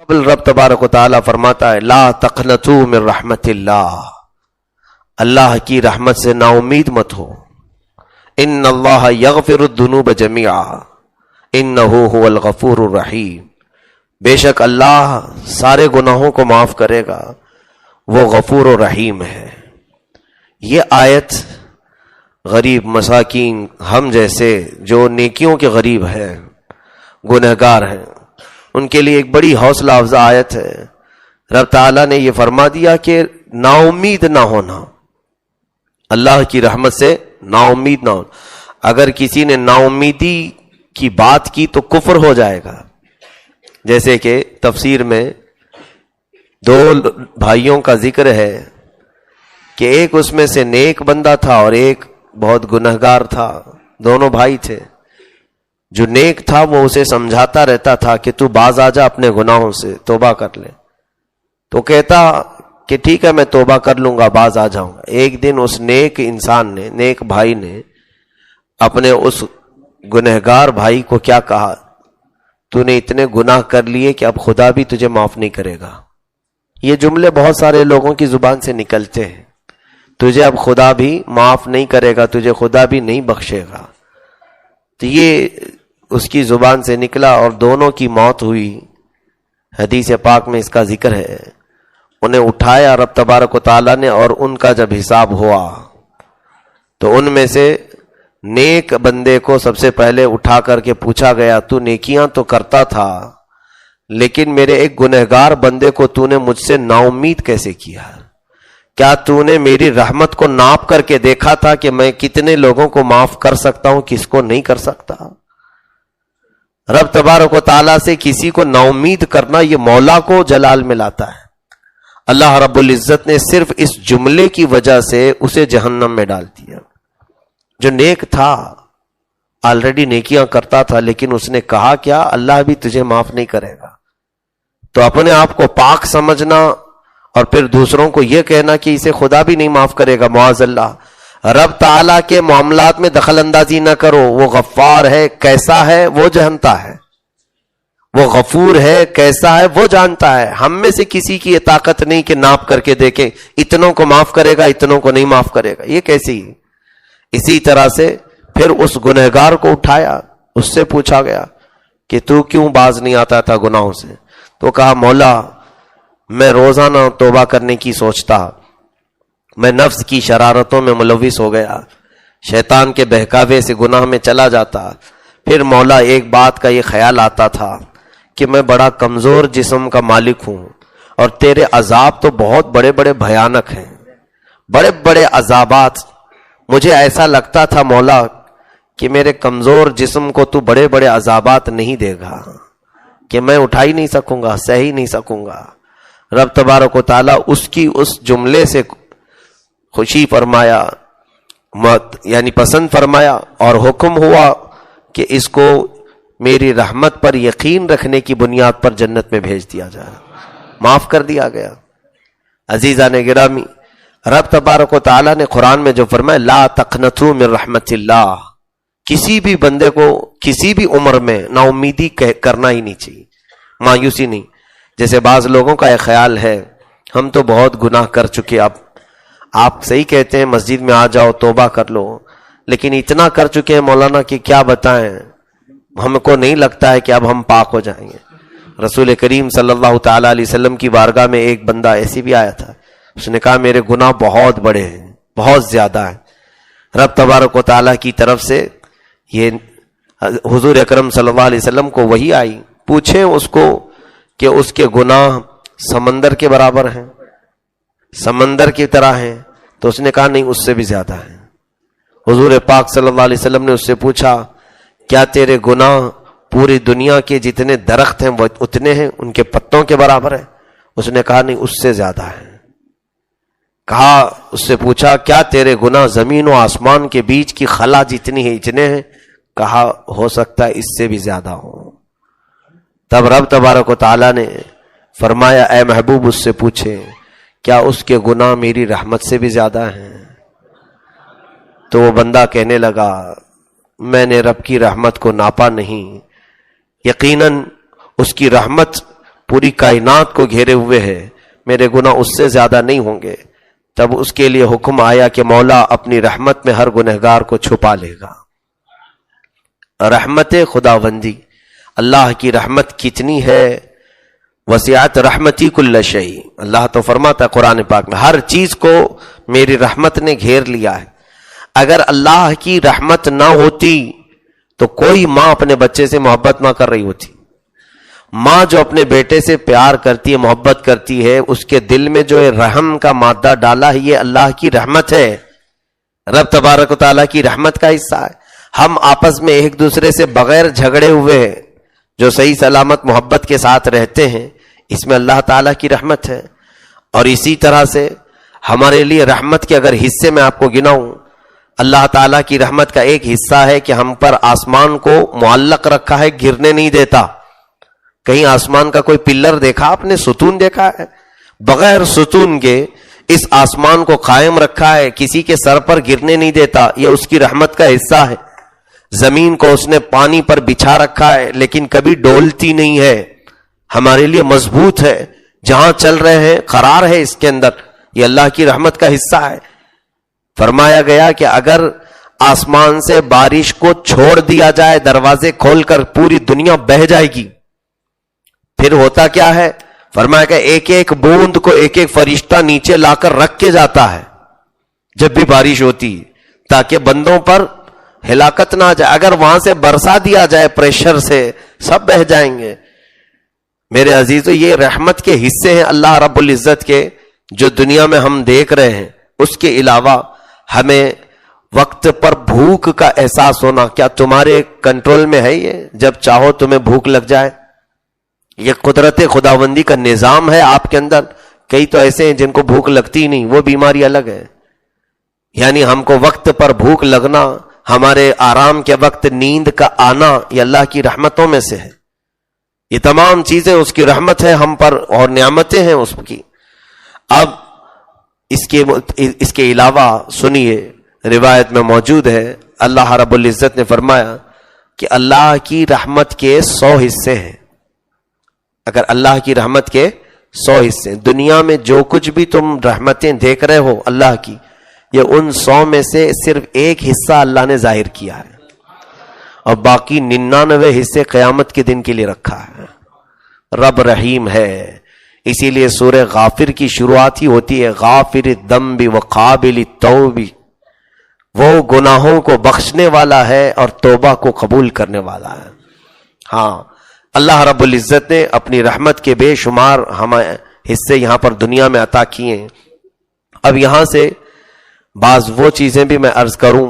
رب تبارک و تعالی فرماتا ہے لا تقنطوا من رحمت اللہ، اللہ کی رحمت سے نا امید مت ہو. ان اللہ یغفر الذنوب جميعا انہ هو الغفور الرحیم، بے شک اللہ سارے گناہوں کو معاف کرے گا، وہ غفور و رحیم ہے. یہ آیت غریب مساکین ہم جیسے جو نیکیوں کے غریب ہیں، گنہگار ہیں، ان کے لیے ایک بڑی حوصلہ افزا آیت ہے. رب تعالیٰ نے یہ فرما دیا کہ نا امید نہ ہونا، اللہ کی رحمت سے نا امید نہ ہونا. اگر کسی نے نا امیدی کی بات کی تو کفر ہو جائے گا. جیسے کہ تفسیر میں دو بھائیوں کا ذکر ہے کہ ایک اس میں سے نیک بندہ تھا اور ایک بہت گنہگار تھا. دونوں بھائی تھے. جو نیک تھا وہ اسے سمجھاتا رہتا تھا کہ تو باز آ جا اپنے گناہوں سے، توبہ کر لے. تو کہتا کہ ٹھیک ہے میں توبہ کر لوں گا، باز آ جاؤں گا. ایک دن اس نیک انسان نے، نیک بھائی نے اپنے اس گنہگار بھائی کو کیا کہا، تو نے اتنے گناہ کر لیے کہ اب خدا بھی تجھے معاف نہیں کرے گا. یہ جملے بہت سارے لوگوں کی زبان سے نکلتے ہیں، تجھے اب خدا بھی معاف نہیں کرے گا، تجھے خدا بھی نہیں بخشے گا. تو یہ اس کی زبان سے نکلا اور دونوں کی موت ہوئی. حدیث پاک میں اس کا ذکر ہے. انہیں اٹھایا رب تبارک و تعالیٰ نے، اور ان کا جب حساب ہوا تو ان میں سے نیک بندے کو سب سے پہلے اٹھا کر کے پوچھا گیا تو نیکیاں تو کرتا تھا لیکن میرے ایک گنہگار بندے کو تو نے مجھ سے نا امید کیسے کیا؟ کیا تو نے میری رحمت کو ناپ کر کے دیکھا تھا کہ میں کتنے لوگوں کو معاف کر سکتا ہوں، کس کو نہیں کر سکتا؟ رب تبارک و تعالیٰ سے کسی کو نا امید کرنا یہ مولا کو جلال میں لاتا ہے. اللہ رب العزت نے صرف اس جملے کی وجہ سے اسے جہنم میں ڈال دیا. جو نیک تھا، آلریڈی نیکیاں کرتا تھا، لیکن اس نے کہا کیا، اللہ بھی تجھے معاف نہیں کرے گا. تو اپنے آپ کو پاک سمجھنا اور پھر دوسروں کو یہ کہنا کہ اسے خدا بھی نہیں معاف کرے گا، معاذ اللہ. رب تعالیٰ کے معاملات میں دخل اندازی نہ کرو. وہ غفار ہے، کیسا ہے وہ جانتا ہے. وہ غفور ہے، کیسا ہے وہ جانتا ہے. ہم میں سے کسی کی یہ طاقت نہیں کہ ناپ کر کے دیکھیں اتنوں کو معاف کرے گا، اتنوں کو نہیں معاف کرے گا. یہ کیسی ہے؟ اسی طرح سے پھر اس گنہگار کو اٹھایا، اس سے پوچھا گیا کہ تو کیوں باز نہیں آتا تھا گناہوں سے؟ تو کہا مولا میں روزانہ توبہ کرنے کی سوچتا، میں نفس کی شرارتوں میں ملوث ہو گیا، شیطان کے بہکاوے سے گناہ میں چلا جاتا. پھر مولا ایک بات کا یہ خیال آتا تھا کہ میں بڑا کمزور جسم کا مالک ہوں اور تیرے عذاب تو بہت بڑے بڑے بھیانک ہیں، بڑے بڑے عذابات. مجھے ایسا لگتا تھا مولا کہ میرے کمزور جسم کو تو بڑے بڑے عذابات نہیں دے گا، کہ میں اٹھا ہی نہیں سکوں گا، سہ ہی نہیں سکوں گا. رب تبارک و تعالیٰ اس کی اس جملے سے خوشی فرمایا، یعنی پسند فرمایا، اور حکم ہوا کہ اس کو میری رحمت پر یقین رکھنے کی بنیاد پر جنت میں بھیج دیا جائے. معاف کر دیا گیا. عزیزان گرامی، رب تبارک و تعالیٰ نے قرآن میں جو فرمایا لا تقنطوا من رحمت اللہ، کسی بھی بندے کو کسی بھی عمر میں نا امیدی کرنا ہی نہیں چاہیے، مایوسی نہیں. جیسے بعض لوگوں کا ایک خیال ہے ہم تو بہت گناہ کر چکے، اب آپ صحیح کہتے ہیں مسجد میں آ جاؤ توبہ کر لو، لیکن اتنا کر چکے ہیں مولانا کہ کیا بتائیں، ہم کو نہیں لگتا ہے کہ اب ہم پاک ہو جائیں گے. رسول کریم صلی اللہ تعالی علیہ وسلم کی بارگاہ میں ایک بندہ ایسی بھی آیا تھا، اس نے کہا میرے گناہ بہت بڑے ہیں، بہت زیادہ ہیں. رب تبارک و تعالیٰ کی طرف سے یہ حضور اکرم صلی اللہ علیہ وسلم کو وحی آئی، پوچھیں اس کو کہ اس کے گناہ سمندر کے برابر ہیں، سمندر کی طرح ہیں؟ تو اس نے کہا نہیں، اس سے بھی زیادہ ہیں. حضور پاک صلی اللہ علیہ وسلم نے اس سے پوچھا کیا تیرے گناہ پوری دنیا کے جتنے درخت ہیں وہ اتنے ہیں، ان کے پتوں کے برابر ہیں؟ اس نے کہا نہیں، اس سے زیادہ ہیں. کہا اس سے پوچھا کیا تیرے گناہ زمین و آسمان کے بیچ کی خلا جتنی ہے اتنے ہیں؟ کہا ہو سکتا ہے اس سے بھی زیادہ ہوں. تب رب تبارک و تعالیٰ نے فرمایا اے محبوب اس سے پوچھے کیا اس کے گناہ میری رحمت سے بھی زیادہ ہیں؟ تو وہ بندہ کہنے لگا میں نے رب کی رحمت کو ناپا نہیں، یقیناً اس کی رحمت پوری کائنات کو گھیرے ہوئے ہے، میرے گناہ اس سے زیادہ نہیں ہوں گے، تب اس کے لیے حکم آیا کہ مولا اپنی رحمت میں ہر گنہگار کو چھپا لے گا۔ رحمت خداوندی، اللہ کی رحمت کتنی ہے، وسعت رحمتی کل شیء، اللہ تو فرماتا ہے قرآن پاک میں ہر چیز کو میری رحمت نے گھیر لیا ہے۔ اگر اللہ کی رحمت نہ ہوتی تو کوئی ماں اپنے بچے سے محبت نہ کر رہی ہوتی۔ ماں جو اپنے بیٹے سے پیار کرتی ہے، محبت کرتی ہے، اس کے دل میں جو رحم کا مادہ ڈالا ہے، یہ اللہ کی رحمت ہے، رب تبارک و تعالیٰ کی رحمت کا حصہ ہے۔ ہم آپس میں ایک دوسرے سے بغیر جھگڑے ہوئے جو صحیح سلامت محبت کے ساتھ رہتے ہیں، اس میں اللہ تعالیٰ کی رحمت ہے۔ اور اسی طرح سے ہمارے لیے رحمت کے اگر حصے میں آپ کو گناؤں، اللہ تعالیٰ کی رحمت کا ایک حصہ ہے کہ ہم پر آسمان کو معلق رکھا ہے، گرنے نہیں دیتا۔ کہیں آسمان کا کوئی پلر دیکھا آپ نے، ستون دیکھا ہے؟ بغیر ستون کے اس آسمان کو قائم رکھا ہے، کسی کے سر پر گرنے نہیں دیتا، یہ اس کی رحمت کا حصہ ہے۔ زمین کو اس نے پانی پر بچھا رکھا ہے لیکن کبھی ڈولتی نہیں ہے، ہمارے لیے مضبوط ہے، جہاں چل رہے ہیں قرار ہے اس کے اندر، یہ اللہ کی رحمت کا حصہ ہے۔ فرمایا گیا کہ اگر آسمان سے بارش کو چھوڑ دیا جائے، دروازے کھول کر، پوری دنیا بہہ جائے گی۔ پھر ہوتا کیا ہے؟ فرمایا کہ ایک ایک بوند کو ایک ایک فرشتہ نیچے لا کر رکھ کے جاتا ہے جب بھی بارش ہوتی، تاکہ بندوں پر ہلاکت نہ آ جائے۔ اگر وہاں سے برسا دیا جائے پریشر سے، سب بہہ جائیں گے۔ میرے عزیزو، یہ رحمت کے حصے ہیں اللہ رب العزت کے جو دنیا میں ہم دیکھ رہے ہیں۔ اس کے علاوہ ہمیں وقت پر بھوک کا احساس ہونا، کیا تمہارے کنٹرول میں ہے یہ؟ جب چاہو تمہیں بھوک لگ جائے، یہ قدرت خداوندی کا نظام ہے آپ کے اندر۔ کئی تو ایسے ہیں جن کو بھوک لگتی نہیں، وہ بیماری الگ ہے۔ یعنی ہم کو وقت پر بھوک لگنا، ہمارے آرام کے وقت نیند کا آنا، یہ اللہ کی رحمتوں میں سے ہے۔ یہ تمام چیزیں اس کی رحمت ہے ہم پر اور نعمتیں ہیں اس کی۔ اب اس کے علاوہ سنیے، روایت میں موجود ہے اللہ رب العزت نے فرمایا کہ اللہ کی رحمت کے 100 حصے ہیں۔ اگر اللہ کی رحمت کے 100 حصے، دنیا میں جو کچھ بھی تم رحمتیں دیکھ رہے ہو اللہ کی، یہ ان 100 میں سے صرف ایک حصہ اللہ نے ظاہر کیا ہے، اور باقی 99 حصے قیامت کے دن کے لیے رکھا ہے۔ رب رحیم ہے، اسی لیے سورہ غافر کی شروعات ہی ہوتی ہے غافر الذنب وقابل التوب، وہ گناہوں کو بخشنے والا ہے اور توبہ کو قبول کرنے والا ہے۔ ہاں، اللہ رب العزت نے اپنی رحمت کے بے شمار ہمیں حصے یہاں پر دنیا میں عطا کیے ہیں۔ اب یہاں سے بعض وہ چیزیں بھی میں عرض کروں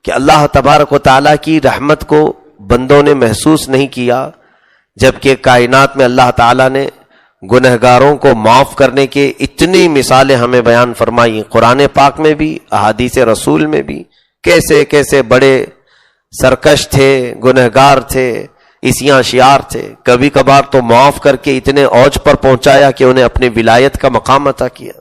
کہ اللہ تبارک و تعالیٰ کی رحمت کو بندوں نے محسوس نہیں کیا، جبکہ کائنات میں اللہ تعالیٰ نے گنہگاروں کو معاف کرنے کے اتنی مثالیں ہمیں بیان فرمائی، قرآن پاک میں بھی، احادیث رسول میں بھی، کیسے کیسے بڑے سرکش تھے، گنہگار تھے، عصیاں شیار تھے، کبھی کبھار تو معاف کر کے اتنے اوج پر پہنچایا کہ انہیں اپنی ولایت کا مقام عطا کیا۔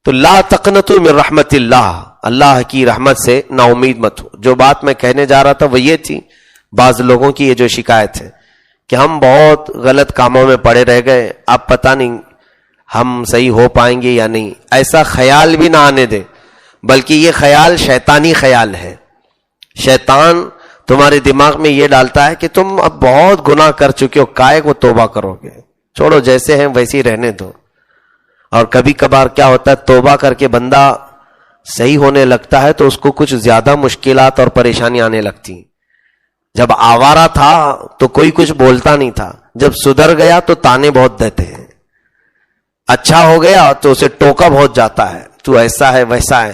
تو لا تقنطوا من رحمت اللہ، اللہ کی رحمت سے نا امید مت ہو۔ جو بات میں کہنے جا رہا تھا وہ یہ تھی، بعض لوگوں کی یہ جو شکایت ہے کہ ہم بہت غلط کاموں میں پڑے رہ گئے، اب پتہ نہیں ہم صحیح ہو پائیں گے یا نہیں۔ ایسا خیال بھی نہ آنے دے، بلکہ یہ خیال شیطانی خیال ہے۔ شیطان تمہارے دماغ میں یہ ڈالتا ہے کہ تم اب بہت گناہ کر چکے ہو، کائے کو توبہ کرو گے، چھوڑو جیسے ہیں ویسے ہی رہنے دو۔ اور کبھی کبھار کیا ہوتا ہے، توبہ کر کے بندہ صحیح ہونے لگتا ہے تو اس کو کچھ زیادہ مشکلات اور پریشانی آنے لگتی۔ جب آوارہ تھا تو کوئی کچھ بولتا نہیں تھا، جب سدھر گیا تو تانے بہت دیتے ہیں، اچھا ہو گیا تو اسے ٹوکا بہت جاتا ہے، تو ایسا ہے ویسا ہے۔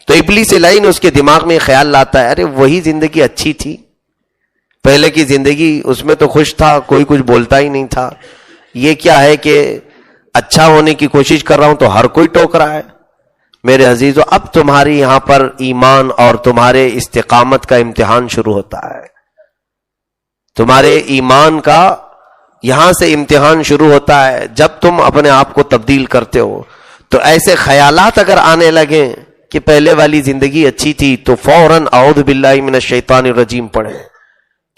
تو ابلیس لعین اس کے دماغ میں خیال لاتا ہے، ارے وہی زندگی اچھی تھی، پہلے کی زندگی، اس میں تو خوش تھا، کوئی کچھ بولتا ہی نہیں تھا۔ یہ کیا ہے کہ اچھا ہونے کی کوشش کر رہا ہوں تو ہر کوئی ٹوک رہا ہے۔ میرے عزیزو، اب تمہاری یہاں پر ایمان اور تمہارے استقامت کا امتحان شروع ہوتا ہے، تمہارے ایمان کا یہاں سے امتحان شروع ہوتا ہے۔ جب تم اپنے آپ کو تبدیل کرتے ہو تو ایسے خیالات اگر آنے لگیں کہ پہلے والی زندگی اچھی تھی، تو فوراً اعوذ باللہ من الشیطان الرجیم پڑھیں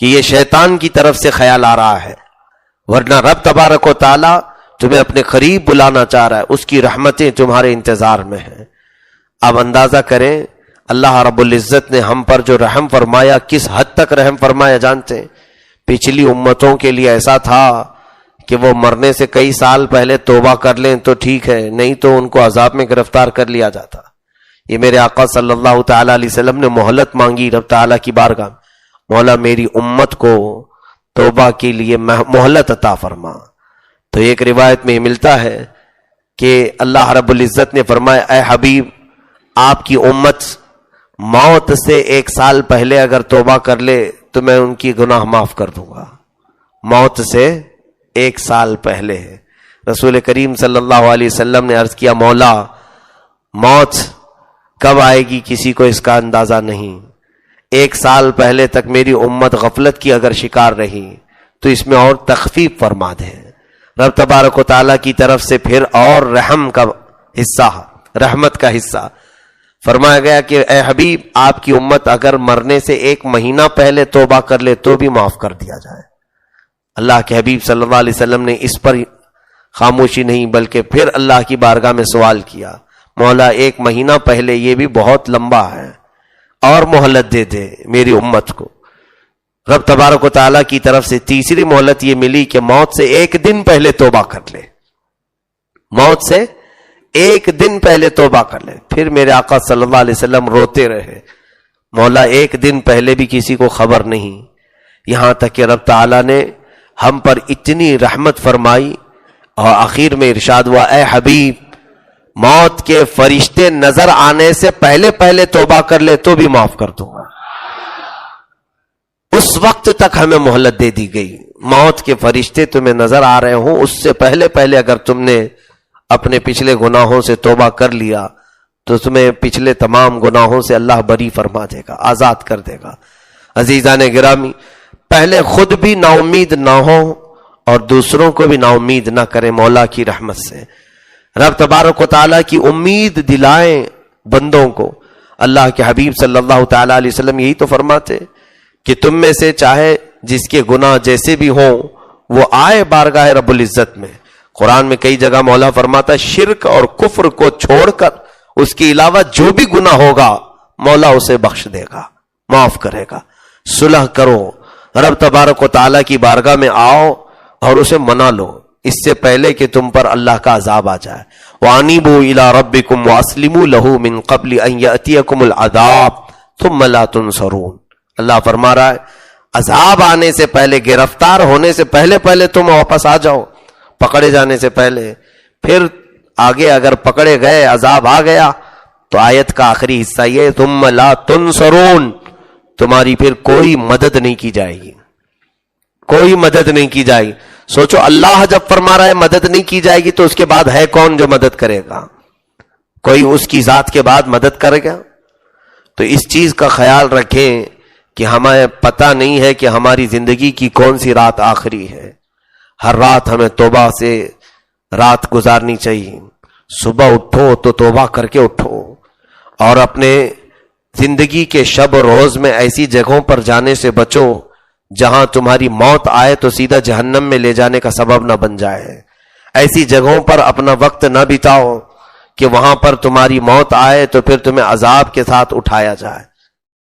کہ یہ شیطان کی طرف سے خیال آ رہا ہے۔ ورنہ رب تبارک و تعالی تمہیں اپنے قریب بلانا چاہ رہا ہے، اس کی رحمتیں تمہارے انتظار میں ہیں۔ اب اندازہ کریں اللہ رب العزت نے ہم پر جو رحم فرمایا، کس حد تک رحم فرمایا جانتے ہیں؟ پچھلی امتوں کے لیے ایسا تھا کہ وہ مرنے سے کئی سال پہلے توبہ کر لیں تو ٹھیک ہے، نہیں تو ان کو عذاب میں گرفتار کر لیا جاتا۔ یہ میرے آقا صلی اللہ تعالی علیہ وسلم نے مہلت مانگی رب تعالیٰ کی بارگاہ، مولا میری امت کو توبہ کے لیے مہلت عطا فرما۔ تو ایک روایت میں یہ ملتا ہے کہ اللہ رب العزت نے فرمایا اے حبیب، آپ کی امت موت سے 1 سال پہلے اگر توبہ کر لے تو میں ان کی گناہ معاف کر دوں گا۔ موت سے 1 سال پہلے رسول کریم صلی اللہ علیہ وسلم نے عرض کیا مولا موت کب آئے گی کسی کو اس کا اندازہ نہیں، 1 سال پہلے تک میری امت غفلت کی اگر شکار رہی تو اس میں اور تخفیف فرما دیں۔ رب تبارک و تعالیٰ کی طرف سے پھر اور رحم کا حصہ، رحمت کا حصہ فرمایا گیا کہ اے حبیب آپ کی امت اگر مرنے سے 1 مہینہ پہلے توبہ کر لے تو بھی معاف کر دیا جائے۔ اللہ کے حبیب صلی اللہ علیہ وسلم نے اس پر خاموشی نہیں بلکہ پھر اللہ کی بارگاہ میں سوال کیا مولا 1 مہینہ پہلے یہ بھی بہت لمبا ہے، اور مہلت دے دے میری امت کو۔ رب تبارک و تعالیٰ کی طرف سے تیسری مہلت یہ ملی کہ موت سے 1 دن پہلے توبہ کر لے، موت سے 1 دن پہلے توبہ کر لے۔ پھر میرے آقا صلی اللہ علیہ وسلم روتے رہے مولا 1 دن پہلے بھی کسی کو خبر نہیں، یہاں تک کہ رب تعالیٰ نے ہم پر اتنی رحمت فرمائی اور آخر میں ارشاد ہوا اے حبیب موت کے فرشتے نظر آنے سے پہلے پہلے توبہ کر لے تو بھی معاف کر دوں گا۔ اس وقت تک ہمیں مہلت دے دی گئی، موت کے فرشتے تمہیں نظر آ رہے ہوں اس سے پہلے پہلے اگر تم نے اپنے پچھلے گناہوں سے توبہ کر لیا تو تمہیں پچھلے تمام گناہوں سے اللہ بری فرما دے گا، آزاد کر دے گا۔ عزیزان گرامی، پہلے خود بھی نا امید نہ ہو اور دوسروں کو بھی نا امید نہ کریں مولا کی رحمت سے۔ رب تبارک و تعالیٰ کی امید دلائیں بندوں کو۔ اللہ کے حبیب صلی اللہ تعالیٰ علیہ وسلم یہی تو فرماتے کہ تم میں سے چاہے جس کے گناہ جیسے بھی ہوں وہ آئے بارگاہ رب العزت میں۔ قرآن میں کئی جگہ مولا فرماتا شرک اور کفر کو چھوڑ کر اس کے علاوہ جو بھی گناہ ہوگا مولا اسے بخش دے گا، معاف کرے گا۔ صلح کرو، رب تبارک و تعالیٰ کی بارگاہ میں آؤ اور اسے منا لو اس سے پہلے کہ تم پر اللہ کا عذاب آ جائے۔ وَأَنِيبُوا إِلَىٰ رَبِّكُمْ وَأَسْلِمُوا لَهُ مِنْ قَبْلِ أَنْ يَأْتِيَكُمُ الْعَذَابُ ثُمَّ لَا تُنصَرُونَ۔ اللہ فرما رہا ہے عذاب آنے سے پہلے، گرفتار ہونے سے پہلے پہلے تم واپس آ جاؤ، پکڑے جانے سے پہلے۔ پھر آگے اگر پکڑے گئے عذاب آ گیا تو آیت کا آخری حصہ یہ ثُمَّ لَا تُنصَرُونَ، تمہاری پھر کوئی مدد نہیں کی جائے گی، کوئی مدد نہیں کی جائے گی۔ سوچو اللہ جب فرما رہا ہے مدد نہیں کی جائے گی تو اس کے بعد ہے کون جو مدد کرے گا؟ کوئی اس کی ذات کے بعد مدد کرے گا؟ تو اس چیز کا خیال رکھیں کہ ہمیں پتہ نہیں ہے کہ ہماری زندگی کی کون سی رات آخری ہے۔ ہر رات ہمیں توبہ سے رات گزارنی چاہیے۔ صبح اٹھو تو توبہ کر کے اٹھو، اور اپنے زندگی کے شب و روز میں ایسی جگہوں پر جانے سے بچو جہاں تمہاری موت آئے تو سیدھا جہنم میں لے جانے کا سبب نہ بن جائے۔ ایسی جگہوں پر اپنا وقت نہ بتاؤ کہ وہاں پر تمہاری موت آئے تو پھر تمہیں عذاب کے ساتھ اٹھایا جائے۔